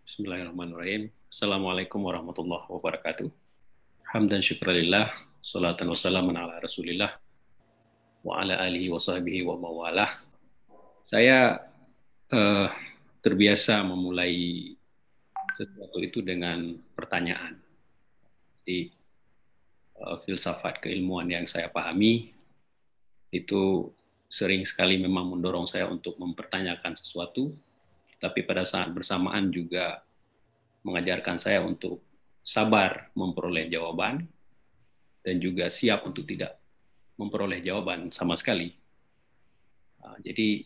Bismillahirrahmanirrahim. Assalamualaikum warahmatullahi wabarakatuh. Hamdan syukralillah, salatan wassalamun ala rasulillah, wa ala alihi wa sahbihi wa mawalah. Saya eh, terbiasa memulai sesuatu itu dengan pertanyaan. Di filsafat keilmuan yang saya pahami, itu sering sekali memang mendorong saya untuk mempertanyakan sesuatu, tapi pada saat bersamaan juga mengajarkan saya untuk sabar memperoleh jawaban dan juga siap untuk tidak memperoleh jawaban sama sekali. Jadi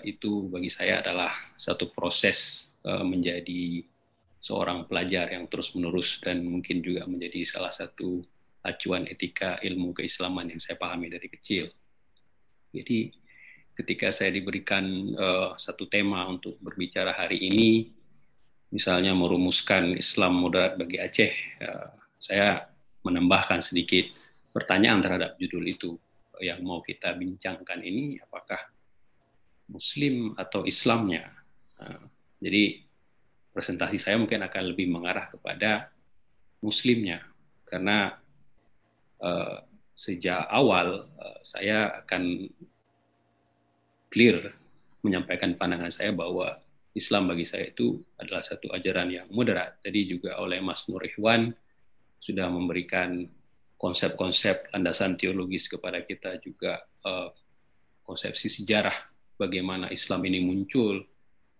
itu bagi saya adalah satu proses menjadi seorang pelajar yang terus-menerus dan mungkin juga menjadi salah satu acuan etika ilmu keislaman yang saya pahami dari kecil. Jadi ketika saya diberikan satu tema untuk berbicara hari ini, misalnya merumuskan Islam moderat bagi Aceh, saya menambahkan sedikit pertanyaan terhadap judul itu. Yang mau kita bincangkan ini apakah Muslim atau Islamnya? Jadi presentasi saya mungkin akan lebih mengarah kepada Muslimnya, karena sejak awal saya akan clear menyampaikan pandangan saya bahwa Islam bagi saya itu adalah satu ajaran yang moderat. Tadi juga oleh Mas Nur Ikhwan sudah memberikan konsep-konsep landasan teologis kepada kita, juga konsepsi sejarah bagaimana Islam ini muncul.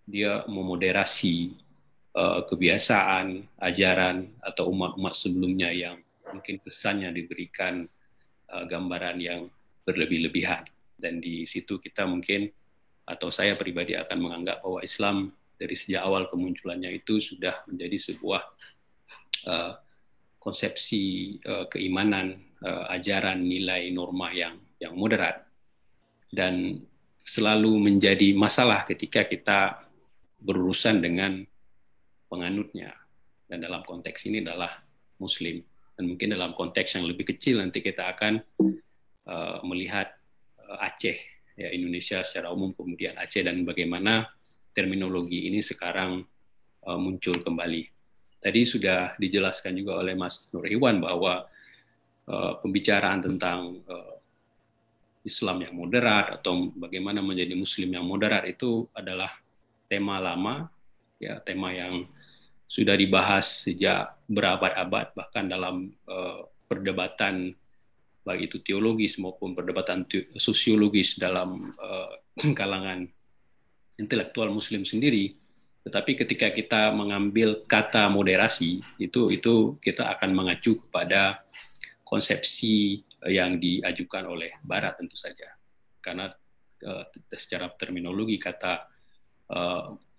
Dia memoderasi kebiasaan, ajaran atau umat-umat sebelumnya yang mungkin kesannya diberikan gambaran yang berlebih-lebihan. Dan di situ kita mungkin, atau saya pribadi akan menganggap bahwa Islam dari sejak awal kemunculannya itu sudah menjadi sebuah konsepsi keimanan, ajaran, nilai, norma yang moderat, dan selalu menjadi masalah ketika kita berurusan dengan penganutnya, dan dalam konteks ini adalah Muslim. Dan mungkin dalam konteks yang lebih kecil nanti kita akan melihat Aceh, ya, Indonesia secara umum, kemudian Aceh, dan bagaimana terminologi ini sekarang muncul kembali. Tadi sudah dijelaskan juga oleh Mas Nur Iwan bahwa pembicaraan tentang Islam yang moderat atau bagaimana menjadi Muslim yang moderat itu adalah tema lama, ya, tema yang sudah dibahas sejak berabad-abad, bahkan dalam perdebatan baik itu teologis maupun perdebatan sosiologis dalam kalangan intelektual Muslim sendiri. Tetapi ketika kita mengambil kata moderasi, itu kita akan mengacu kepada konsepsi yang diajukan oleh Barat tentu saja. Karena secara terminologi kata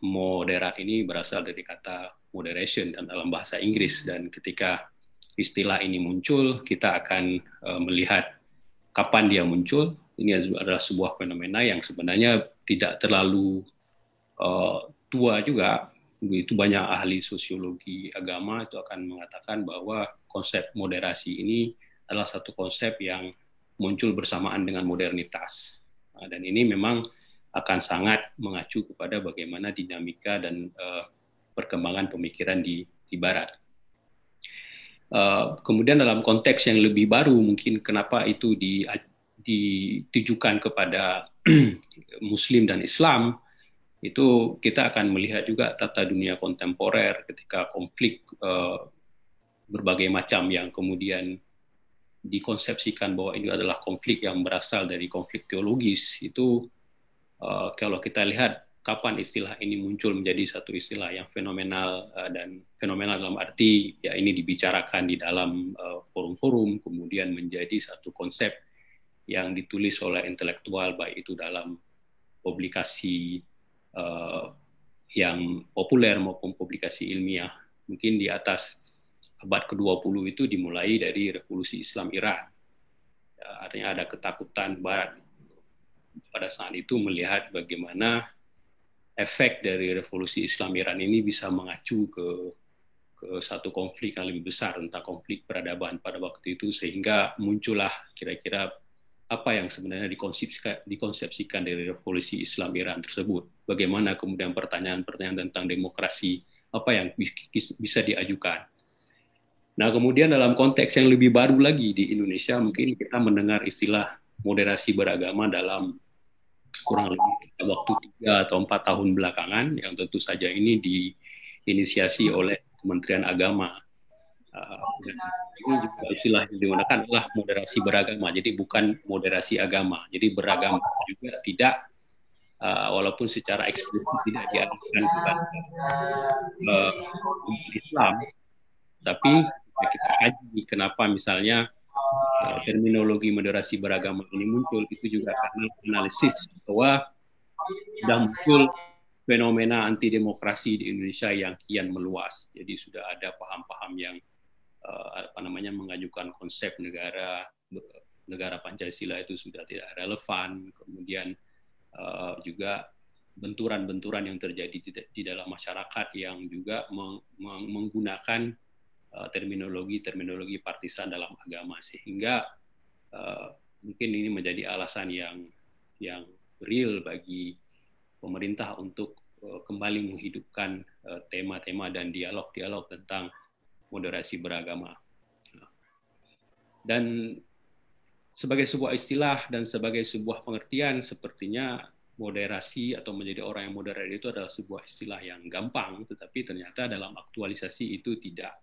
moderat ini berasal dari kata moderation dan dalam bahasa Inggris, dan ketika istilah ini muncul, kita akan melihat kapan dia muncul. Ini adalah sebuah fenomena yang sebenarnya tidak terlalu tua juga. Begitu banyak ahli sosiologi agama itu akan mengatakan bahwa konsep moderasi ini adalah satu konsep yang muncul bersamaan dengan modernitas. Dan ini memang akan sangat mengacu kepada bagaimana dinamika dan perkembangan pemikiran di Barat. Kemudian dalam konteks yang lebih baru, mungkin kenapa itu ditujukan kepada Muslim dan Islam, itu kita akan melihat juga tata dunia kontemporer ketika konflik berbagai macam yang kemudian dikonsepsikan bahwa ini adalah konflik yang berasal dari konflik teologis. Itu kalau kita lihat kapan istilah ini muncul menjadi satu istilah yang fenomenal, dan fenomenal dalam arti ya ini dibicarakan di dalam forum-forum, kemudian menjadi satu konsep yang ditulis oleh intelektual, baik itu dalam publikasi yang populer maupun publikasi ilmiah. Mungkin di atas abad ke-20 itu dimulai dari revolusi Islam Iran. Ya, artinya ada ketakutan Barat pada saat itu melihat bagaimana efek dari revolusi Islam Iran ini bisa mengacu ke satu konflik yang lebih besar, tentang konflik peradaban pada waktu itu, sehingga muncullah kira-kira apa yang sebenarnya dikonsepsikan dari revolusi Islam Iran tersebut. Bagaimana kemudian pertanyaan-pertanyaan tentang demokrasi, apa yang bisa diajukan. Nah, kemudian dalam konteks yang lebih baru lagi di Indonesia, mungkin kita mendengar istilah moderasi beragama dalam kurang lebih waktu 3 atau 4 tahun belakangan, yang tentu saja ini diinisiasi oleh Kementerian Agama. Ini juga istilah yang digunakan adalah moderasi beragama, jadi bukan moderasi agama. Jadi beragama juga tidak, walaupun secara eksplisit tidak diarahkan kepada Islam, tapi kita kaji kenapa misalnya terminologi moderasi beragama ini muncul, itu juga karena analisis bahwa sudah muncul fenomena anti demokrasi di Indonesia yang kian meluas. Jadi sudah ada paham-paham yang mengajukan konsep negara Pancasila itu sudah tidak relevan. Kemudian juga benturan-benturan yang terjadi di dalam masyarakat yang juga menggunakan terminologi partisan dalam agama, sehingga mungkin ini menjadi alasan yang real bagi pemerintah untuk kembali menghidupkan tema-tema dan dialog-dialog tentang moderasi beragama. Dan sebagai sebuah istilah dan sebagai sebuah pengertian, sepertinya moderasi atau menjadi orang yang moderat itu adalah sebuah istilah yang gampang, tetapi ternyata dalam aktualisasi itu tidak.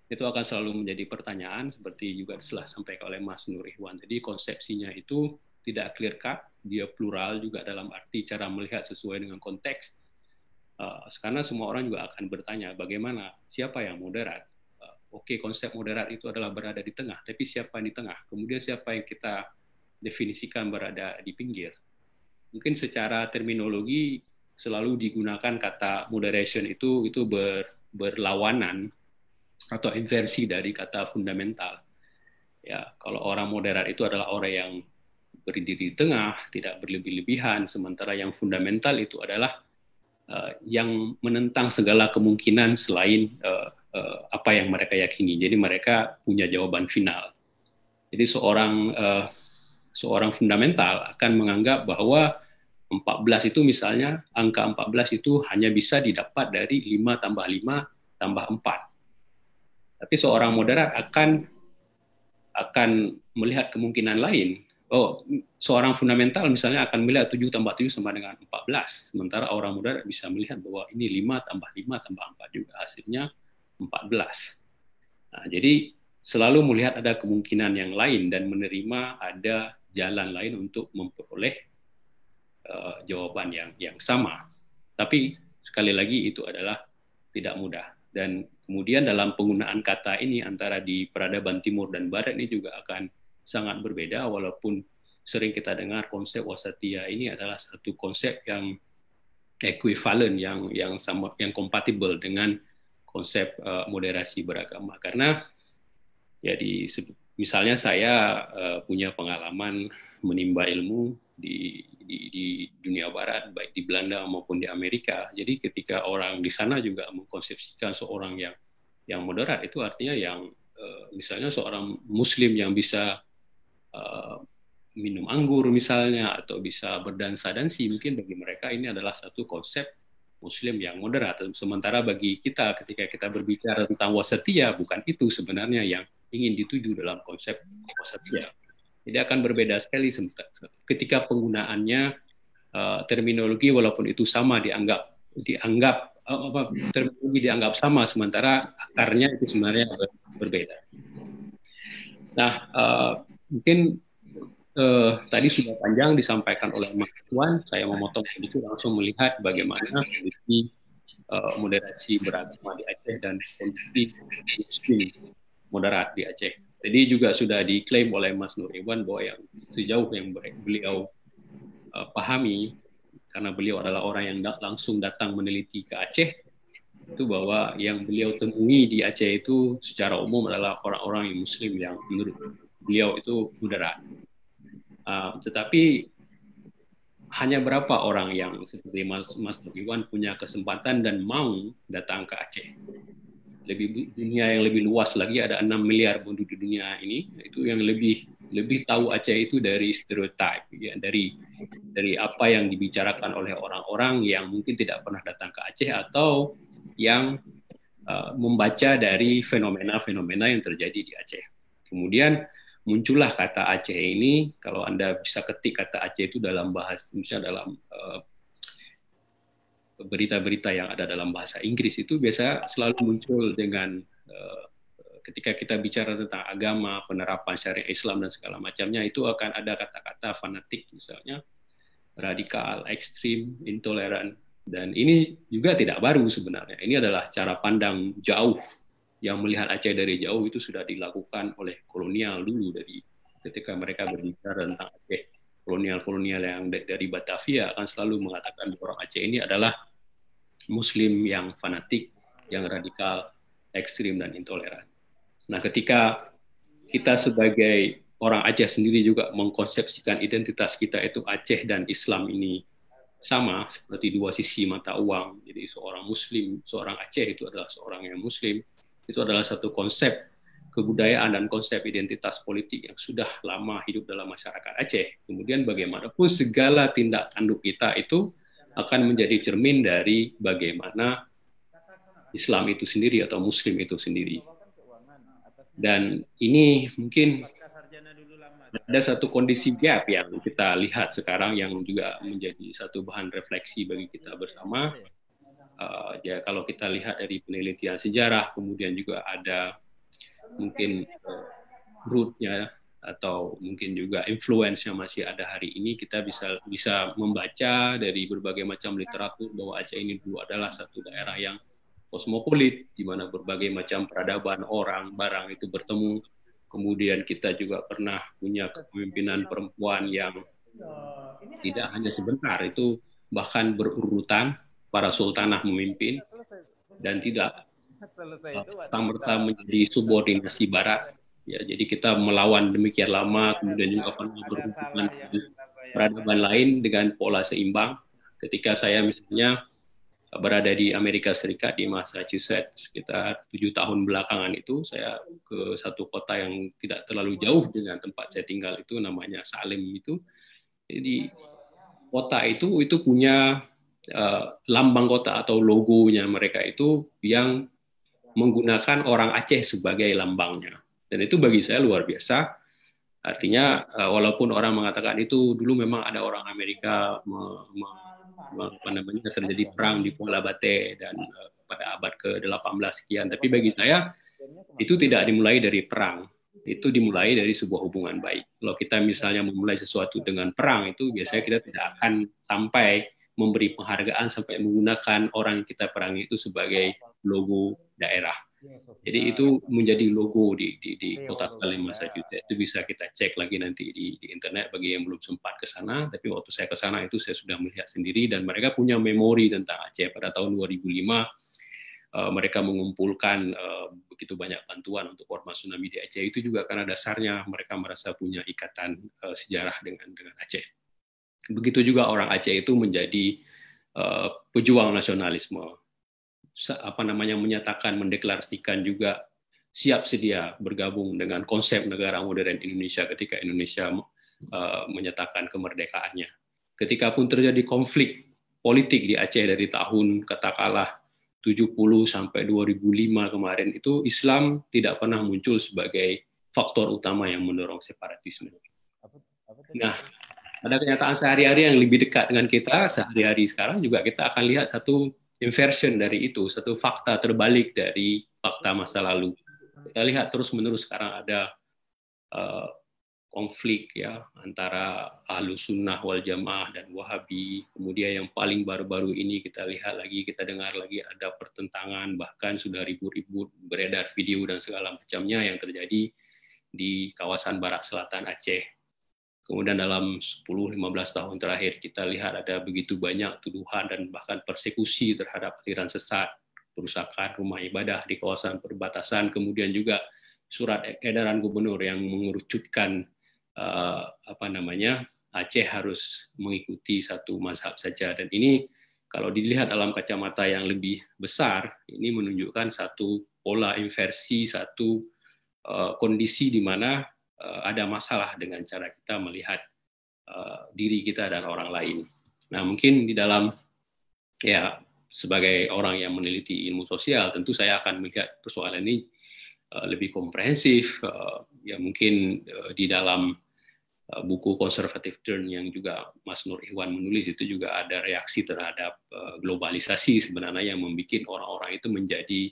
Itu akan selalu menjadi pertanyaan, seperti juga telah sampaikan oleh Mas Nur Ikhwan. Jadi konsepsinya itu tidak clear cut, dia plural juga dalam arti cara melihat sesuai dengan konteks. Karena semua orang juga akan bertanya, bagaimana, siapa yang moderat? Oke, konsep moderat itu adalah berada di tengah, tapi siapa yang di tengah? Kemudian siapa yang kita definisikan berada di pinggir? Mungkin secara terminologi selalu digunakan kata moderation itu berlawanan atau inversi dari kata fundamental. Ya, kalau orang moderat itu adalah orang yang berdiri di tengah, tidak berlebih-lebihan, sementara yang fundamental itu adalah yang menentang segala kemungkinan selain apa yang mereka yakini. Jadi mereka punya jawaban final. Jadi seorang fundamental akan menganggap bahwa 14 itu misalnya, angka 14 itu hanya bisa didapat dari 5 tambah 5 tambah 4. Tapi seorang moderat akan melihat kemungkinan lain. Oh, seorang fundamental misalnya akan melihat 7 tambah 7 sama dengan 14. Sementara orang moderat bisa melihat bahwa ini 5 tambah 5 tambah 4 juga hasilnya 14. Nah, jadi selalu melihat ada kemungkinan yang lain dan menerima ada jalan lain untuk memperoleh jawaban yang sama. Tapi sekali lagi itu adalah tidak mudah. Dan kemudian dalam penggunaan kata ini antara di peradaban timur dan barat ini juga akan sangat berbeda, walaupun sering kita dengar konsep wasatiyah ini adalah satu konsep yang equivalent, yang kompatibel dengan konsep moderasi beragama. Karena ya misalnya saya punya pengalaman menimba ilmu di dunia barat, baik di Belanda maupun di Amerika. Jadi ketika orang di sana juga mengkonsepsikan seorang yang moderat, itu artinya yang misalnya seorang muslim yang bisa minum anggur misalnya, atau bisa berdansa-dansi, mungkin bagi mereka ini adalah satu konsep muslim yang moderat. Sementara bagi kita, ketika kita berbicara tentang wasatiyah, bukan itu sebenarnya yang ingin dituju dalam konsep wasatiyah. Jadi akan berbeda sekali ketika penggunaannya terminologi, walaupun itu sama dianggap terminologi dianggap sama, sementara akarnya itu sebenarnya berbeda. Nah, mungkin tadi sudah panjang disampaikan oleh Mas Tuan, saya memotong sedikit langsung melihat bagaimana kondisi moderasi beragama di Aceh dan kondisi muslim moderat di Aceh. Jadi juga sudah diklaim oleh Mas Nur Ikhwan bahwa yang sejauh yang beliau pahami, karena beliau adalah orang yang langsung datang meneliti ke Aceh, itu bahwa yang beliau temui di Aceh itu secara umum adalah orang-orang yang muslim yang menurut beliau itu moderat. Tetapi hanya berapa orang yang seperti Mas Nur Ikhwan punya kesempatan dan mau datang ke Aceh. Dunia yang lebih luas lagi, ada 6 miliar penduduk dunia ini, itu yang lebih lebih tahu Aceh itu dari stereotip, ya, dari apa yang dibicarakan oleh orang-orang yang mungkin tidak pernah datang ke Aceh atau yang membaca dari fenomena-fenomena yang terjadi di Aceh. Kemudian muncullah kata Aceh ini. Kalau Anda bisa ketik kata Aceh itu dalam misalnya dalam berita-berita yang ada dalam bahasa Inggris, itu biasa selalu muncul dengan ketika kita bicara tentang agama, penerapan syariat Islam dan segala macamnya, itu akan ada kata-kata fanatik misalnya, radikal, ekstrim, intoleran. Dan ini juga tidak baru sebenarnya. Ini adalah cara pandang jauh yang melihat Aceh dari jauh, itu sudah dilakukan oleh kolonial dulu, dari ketika mereka berbicara tentang Aceh. Kolonial-kolonial yang dari Batavia akan selalu mengatakan orang Aceh ini adalah Muslim yang fanatik, yang radikal, ekstrim, dan intoleran. Nah, ketika kita sebagai orang Aceh sendiri juga mengkonsepsikan identitas kita itu Aceh dan Islam ini sama, seperti dua sisi mata uang. Jadi seorang Muslim, seorang Aceh itu adalah seorang yang Muslim. Itu adalah satu konsep kebudayaan dan konsep identitas politik yang sudah lama hidup dalam masyarakat Aceh. Kemudian bagaimanapun segala tindak tanduk kita itu akan menjadi cermin dari bagaimana Islam itu sendiri atau Muslim itu sendiri. Dan ini mungkin ada satu kondisi gap yang kita lihat sekarang yang juga menjadi satu bahan refleksi bagi kita bersama. Ya, kalau kita lihat dari penelitian sejarah, kemudian juga ada mungkin root-nya atau mungkin juga influence yang masih ada hari ini, kita bisa membaca dari berbagai macam literatur bahwa Aceh ini dulu adalah satu daerah yang kosmopolit, di mana berbagai macam peradaban orang, barang itu bertemu. Kemudian kita juga pernah punya kepemimpinan perempuan yang tidak hanya sebentar, itu bahkan berurutan, para sultanah memimpin, dan tidak serta-merta menjadi subordinasi barat. Ya, jadi kita melawan demikian lama, kemudian juga pernah berhubungan dengan peradaban lain dengan pola seimbang. Ketika saya misalnya berada di Amerika Serikat, di Massachusetts, sekitar 7 tahun belakangan itu, saya ke satu kota yang tidak terlalu jauh dengan tempat saya tinggal itu, namanya Salem itu. Jadi kota itu punya lambang kota atau logonya mereka itu yang menggunakan orang Aceh sebagai lambangnya. Dan itu bagi saya luar biasa. Artinya walaupun orang mengatakan itu dulu memang ada orang Amerika terjadi perang di Pulau Bate dan pada abad ke-18 sekian. Tapi bagi saya itu tidak dimulai dari perang, itu dimulai dari sebuah hubungan baik. Kalau kita misalnya memulai sesuatu dengan perang, itu biasanya kita tidak akan sampai memberi penghargaan sampai menggunakan orang yang kita perangi itu sebagai logo daerah. Jadi itu menjadi logo di kota Salem, Massachusetts. Itu bisa kita cek lagi nanti di internet bagi yang belum sempat ke sana. Tapi waktu saya ke sana itu saya sudah melihat sendiri, dan mereka punya memori tentang Aceh. Pada tahun 2005 mereka mengumpulkan begitu banyak bantuan untuk korban tsunami di Aceh. Itu juga karena dasarnya mereka merasa punya ikatan sejarah dengan Aceh. Begitu juga orang Aceh itu menjadi pejuang nasionalisme, menyatakan, mendeklarasikan juga siap sedia bergabung dengan konsep negara modern Indonesia ketika Indonesia menyatakan kemerdekaannya. Ketika pun terjadi konflik politik di Aceh dari tahun katakanlah 70 sampai 2005 kemarin, itu Islam tidak pernah muncul sebagai faktor utama yang mendorong separatisme. Nah, ada kenyataan sehari-hari yang lebih dekat dengan kita sehari-hari sekarang juga kita akan lihat satu inversion dari itu, satu fakta terbalik dari fakta masa lalu. Kita lihat terus-menerus sekarang ada konflik ya antara Ahlus Sunnah wal Jamaah dan Wahabi. Kemudian yang paling baru-baru ini kita lihat lagi, kita dengar lagi ada pertentangan, bahkan sudah ribu-ribu beredar video dan segala macamnya yang terjadi di kawasan barat selatan Aceh. Kemudian dalam 10-15 tahun terakhir kita lihat ada begitu banyak tuduhan dan bahkan persekusi terhadap aliran sesat, perusakan rumah ibadah di kawasan perbatasan, kemudian juga surat edaran gubernur yang mengerucutkan Aceh harus mengikuti satu mazhab saja. Dan ini kalau dilihat dalam kacamata yang lebih besar, ini menunjukkan satu pola inversi, satu kondisi di mana ada masalah dengan cara kita melihat diri kita dan orang lain. Nah, mungkin di dalam, ya, sebagai orang yang meneliti ilmu sosial, tentu saya akan melihat persoalan ini lebih komprehensif. Ya, mungkin di dalam buku Conservative Turn yang juga Mas Nur Ikhwan menulis, itu juga ada reaksi terhadap globalisasi sebenarnya yang membuat orang-orang itu menjadi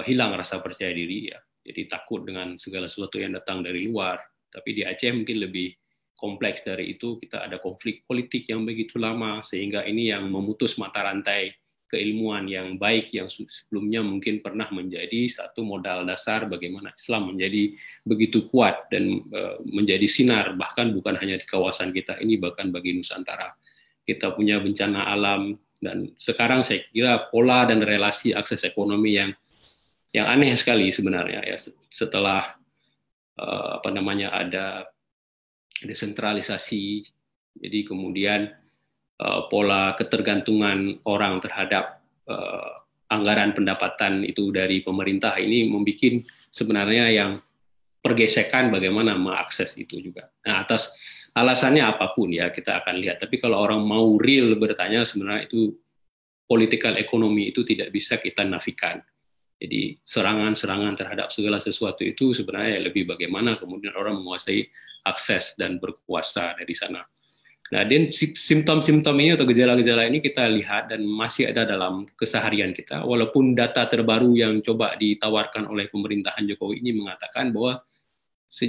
hilang rasa percaya diri, ya. Jadi takut dengan segala sesuatu yang datang dari luar. Tapi di Aceh mungkin lebih kompleks dari itu. Kita ada konflik politik yang begitu lama, sehingga ini yang memutus mata rantai keilmuan yang baik yang sebelumnya mungkin pernah menjadi satu modal dasar bagaimana Islam menjadi begitu kuat dan menjadi sinar, bahkan bukan hanya di kawasan kita ini, bahkan bagi Nusantara. Kita punya bencana alam, dan sekarang saya kira pola dan relasi akses ekonomi yang aneh sekali sebenarnya, ya, setelah ada desentralisasi. Jadi kemudian pola ketergantungan orang terhadap anggaran pendapatan itu dari pemerintah ini membuat sebenarnya yang pergesekan bagaimana mengakses itu juga. Nah, atas alasannya apapun, ya, kita akan lihat. Tapi kalau orang mau real bertanya, sebenarnya itu political ekonomi itu tidak bisa kita nafikan. Jadi serangan-serangan terhadap segala sesuatu itu sebenarnya lebih bagaimana kemudian orang menguasai akses dan berkuasa dari sana. Nah, dan simptom-simptom ini atau gejala-gejala ini kita lihat dan masih ada dalam keseharian kita. Walaupun data terbaru yang coba ditawarkan oleh pemerintahan Jokowi ini mengatakan bahwa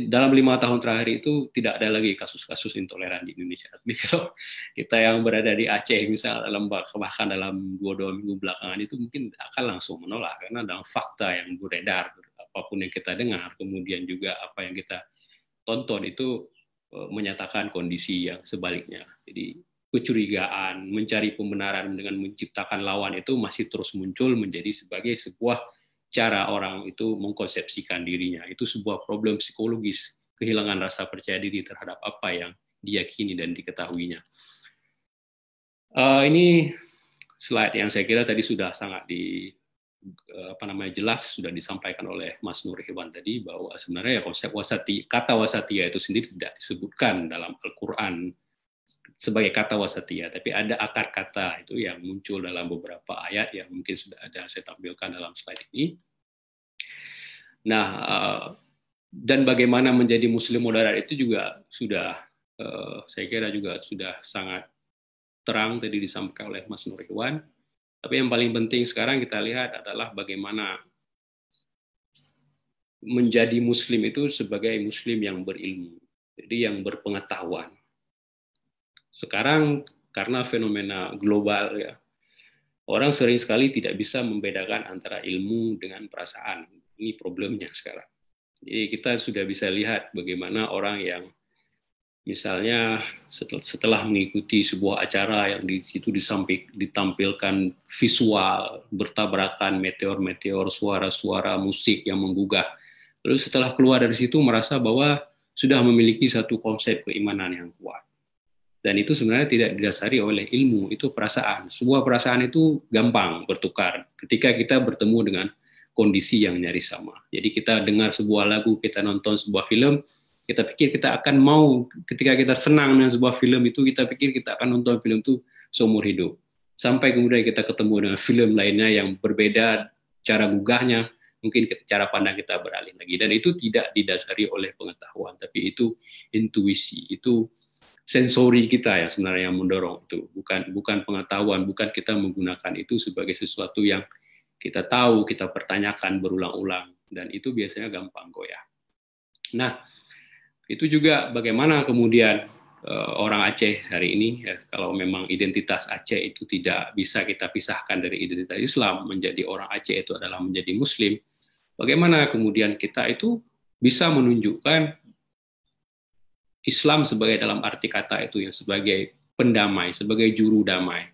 dalam 5 tahun terakhir itu tidak ada lagi kasus-kasus intoleran di Indonesia. Tapi kalau kita yang berada di Aceh misalnya, bahkan dalam 2 minggu belakangan itu mungkin akan langsung menolak, karena dalam fakta yang beredar, apapun yang kita dengar, kemudian juga apa yang kita tonton itu menyatakan kondisi yang sebaliknya. Jadi kecurigaan, mencari pembenaran dengan menciptakan lawan itu masih terus muncul menjadi sebagai sebuah cara orang itu mengkonsepsikan dirinya. Itu sebuah problem psikologis, kehilangan rasa percaya diri terhadap apa yang diyakini dan diketahuinya. Ini slide yang saya kira tadi sudah sangat jelas sudah disampaikan oleh Mas Nur Ikhwan tadi, bahwa sebenarnya konsep kata wasatiyah itu sendiri tidak disebutkan dalam Al-Quran sebagai kata wasatiyah, tapi ada akar kata itu yang muncul dalam beberapa ayat yang mungkin sudah ada saya tampilkan dalam slide ini. Nah, dan bagaimana menjadi Muslim moderat itu juga sudah, saya kira juga sudah sangat terang tadi disampaikan oleh Mas Nur Ikhwan. Tapi yang paling penting sekarang kita lihat adalah bagaimana menjadi Muslim itu sebagai Muslim yang berilmu, jadi yang berpengetahuan. Sekarang karena fenomena global, ya, orang sering sekali tidak bisa membedakan antara ilmu dengan perasaan. Ini problemnya sekarang. Jadi kita sudah bisa lihat bagaimana orang yang misalnya setelah mengikuti sebuah acara yang di situ ditampilkan visual, bertabrakan meteor-meteor, suara-suara musik yang menggugah. Lalu setelah keluar dari situ merasa bahwa sudah memiliki satu konsep keimanan yang kuat. Dan itu sebenarnya tidak didasari oleh ilmu, itu perasaan. Sebuah perasaan itu gampang bertukar ketika kita bertemu dengan kondisi yang nyaris sama. Jadi kita dengar sebuah lagu, kita nonton sebuah film, kita pikir kita akan mau, ketika kita senang dengan sebuah film itu, kita pikir kita akan nonton film itu seumur hidup. Sampai kemudian kita ketemu dengan film lainnya yang berbeda, cara gugahnya, mungkin cara pandang kita beralih lagi. Dan itu tidak didasari oleh pengetahuan, tapi itu intuisi, itu sensori kita yang sebenarnya yang mendorong itu. Bukan pengetahuan, bukan kita menggunakan itu sebagai sesuatu yang kita tahu, kita pertanyakan berulang-ulang, dan itu biasanya gampang goyah. Nah, itu juga bagaimana kemudian orang Aceh hari ini, ya, kalau memang identitas Aceh itu tidak bisa kita pisahkan dari identitas Islam, menjadi orang Aceh itu adalah menjadi Muslim, bagaimana kemudian kita itu bisa menunjukkan Islam sebagai dalam arti kata itu yang sebagai pendamai, sebagai juru damai.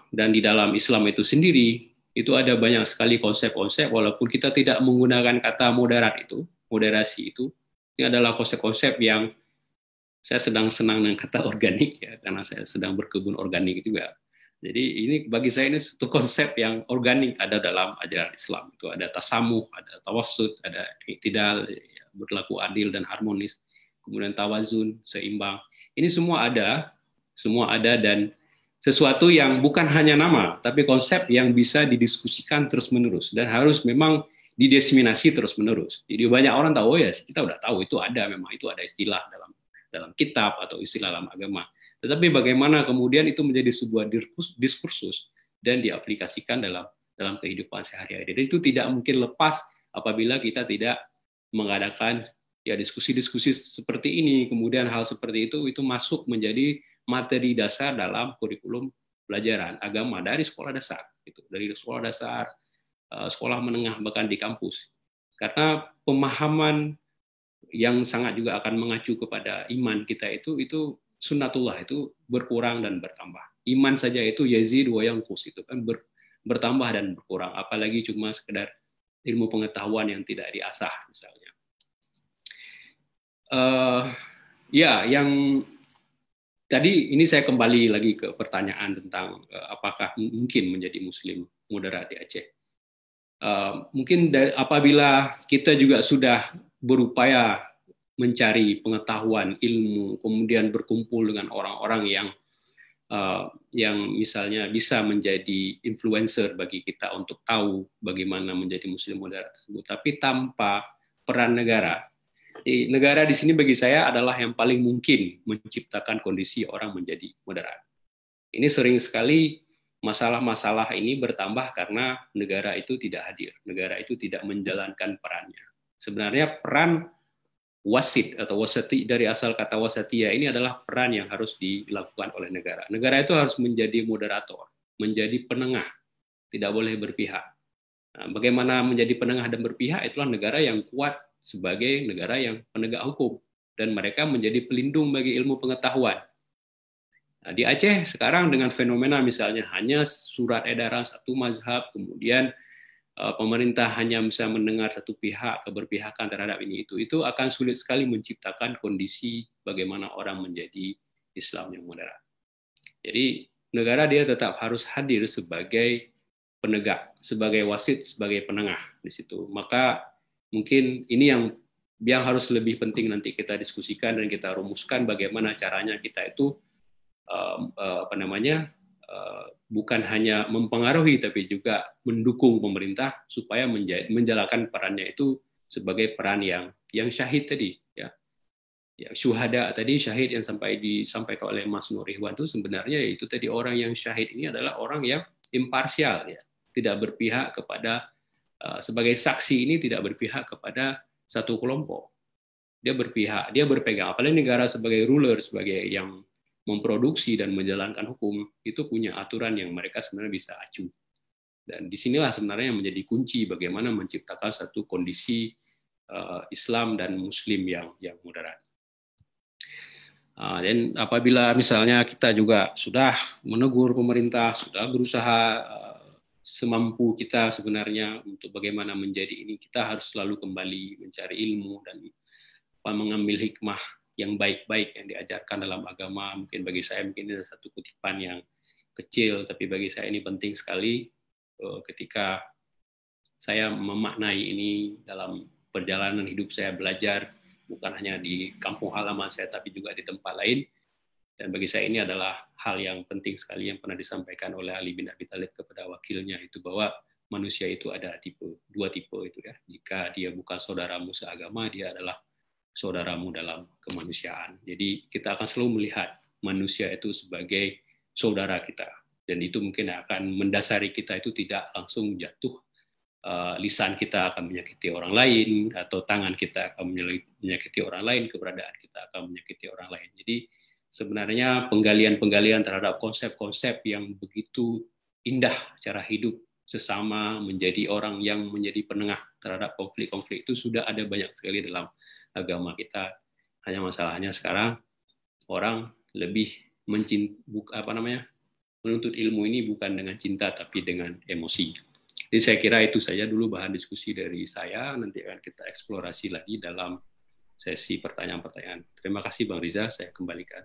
Dan di dalam Islam itu sendiri, itu ada banyak sekali konsep-konsep, walaupun kita tidak menggunakan kata moderat itu, moderasi itu, ini adalah konsep-konsep yang saya sedang senang dengan kata organik, ya, karena saya sedang berkebun organik juga. Jadi ini bagi saya ini satu konsep yang organik ada dalam ajaran Islam. Itu ada tasamuh, ada tawassut, ada iktidal, berlaku adil dan harmonis, kemudian tawazun, seimbang. Ini semua ada dan sesuatu yang bukan hanya nama, tapi konsep yang bisa didiskusikan terus-menerus dan harus memang didiseminasi terus-menerus. Jadi banyak orang tahu, oh ya kita udah tahu itu ada, memang itu ada istilah dalam kitab atau istilah dalam agama. Tetapi bagaimana kemudian itu menjadi sebuah diskursus dan diaplikasikan dalam kehidupan sehari-hari. Jadi itu tidak mungkin lepas apabila kita tidak mengadakan ya diskusi-diskusi seperti ini, kemudian hal seperti itu masuk menjadi materi dasar dalam kurikulum pelajaran agama dari sekolah dasar, gitu, dari sekolah dasar, sekolah menengah bahkan di kampus. Karena pemahaman yang sangat juga akan mengacu kepada iman kita itu sunnatullah itu berkurang dan bertambah. Iman saja itu yazid wa yanqus, itu kan bertambah dan berkurang, apalagi cuma sekedar ilmu pengetahuan yang tidak diasah misalnya. Ya, yang tadi ini saya kembali lagi ke pertanyaan tentang apakah mungkin menjadi Muslim moderat di Aceh. Mungkin apabila kita juga sudah berupaya mencari pengetahuan, ilmu, kemudian berkumpul dengan orang-orang yang misalnya bisa menjadi influencer bagi kita untuk tahu bagaimana menjadi Muslim moderat tersebut, tapi tanpa peran negara. Negara di sini bagi saya adalah yang paling mungkin menciptakan kondisi orang menjadi moderat. Ini sering sekali masalah-masalah ini bertambah karena negara itu tidak hadir, negara itu tidak menjalankan perannya. Sebenarnya peran wasit atau wasati, dari asal kata wasatia ini adalah peran yang harus dilakukan oleh negara. Negara itu harus menjadi moderator, menjadi penengah, tidak boleh berpihak. Nah, bagaimana menjadi penengah dan berpihak? Itulah negara yang kuat sebagai negara yang penegak hukum, dan mereka menjadi pelindung bagi ilmu pengetahuan. Nah, di Aceh sekarang dengan fenomena misalnya hanya surat edaran satu mazhab, kemudian pemerintah hanya bisa mendengar satu pihak, keberpihakan terhadap ini itu akan sulit sekali menciptakan kondisi bagaimana orang menjadi Islam yang moderat. Jadi negara dia tetap harus hadir sebagai penegak, sebagai wasit, sebagai penengah di situ. Maka mungkin ini yang harus lebih penting nanti kita diskusikan dan kita rumuskan bagaimana caranya kita itu bukan hanya mempengaruhi tapi juga mendukung pemerintah supaya menjalankan perannya itu sebagai peran yang syahid tadi, ya syuhada tadi, syahid yang disampaikan oleh Mas Nur Ihwan itu sebenarnya itu tadi, orang yang syahid ini adalah orang yang imparsial, ya, tidak berpihak kepada sebagai saksi ini tidak berpihak kepada satu kelompok, dia berpegang, apalagi negara sebagai ruler, sebagai yang memproduksi dan menjalankan hukum, itu punya aturan yang mereka sebenarnya bisa acu. Dan disinilah sebenarnya yang menjadi kunci bagaimana menciptakan satu kondisi Islam dan Muslim yang moderat. Dan apabila misalnya kita juga sudah menegur pemerintah, sudah berusaha semampu kita sebenarnya untuk bagaimana menjadi ini, kita harus selalu kembali mencari ilmu dan mengambil hikmah yang baik-baik yang diajarkan dalam agama. Mungkin bagi saya mungkin ini satu kutipan yang kecil, tapi bagi saya ini penting sekali ketika saya memaknai ini dalam perjalanan hidup saya belajar, bukan hanya di kampung halaman saya, tapi juga di tempat lain. Dan bagi saya ini adalah hal yang penting sekali yang pernah disampaikan oleh Ali bin Abi Thalib kepada wakilnya, itu bahwa manusia itu ada dua tipe itu, ya. Jika dia bukan saudaramu seagama, dia adalah saudaramu dalam kemanusiaan. Jadi kita akan selalu melihat manusia itu sebagai saudara kita, dan itu mungkin akan mendasari kita itu tidak langsung jatuh. Lisan kita akan menyakiti orang lain, atau tangan kita akan menyakiti orang lain, keberadaan kita akan menyakiti orang lain. Jadi sebenarnya penggalian terhadap konsep-konsep yang begitu indah cara hidup sesama, menjadi orang yang menjadi penengah terhadap konflik-konflik itu sudah ada banyak sekali dalam agama kita. Hanya masalahnya sekarang orang lebih menuntut ilmu ini bukan dengan cinta tapi dengan emosi. Jadi saya kira itu saja dulu bahan diskusi dari saya. Nanti akan kita eksplorasi lagi dalam sesi pertanyaan-pertanyaan. Terima kasih Bang Riza, saya kembalikan.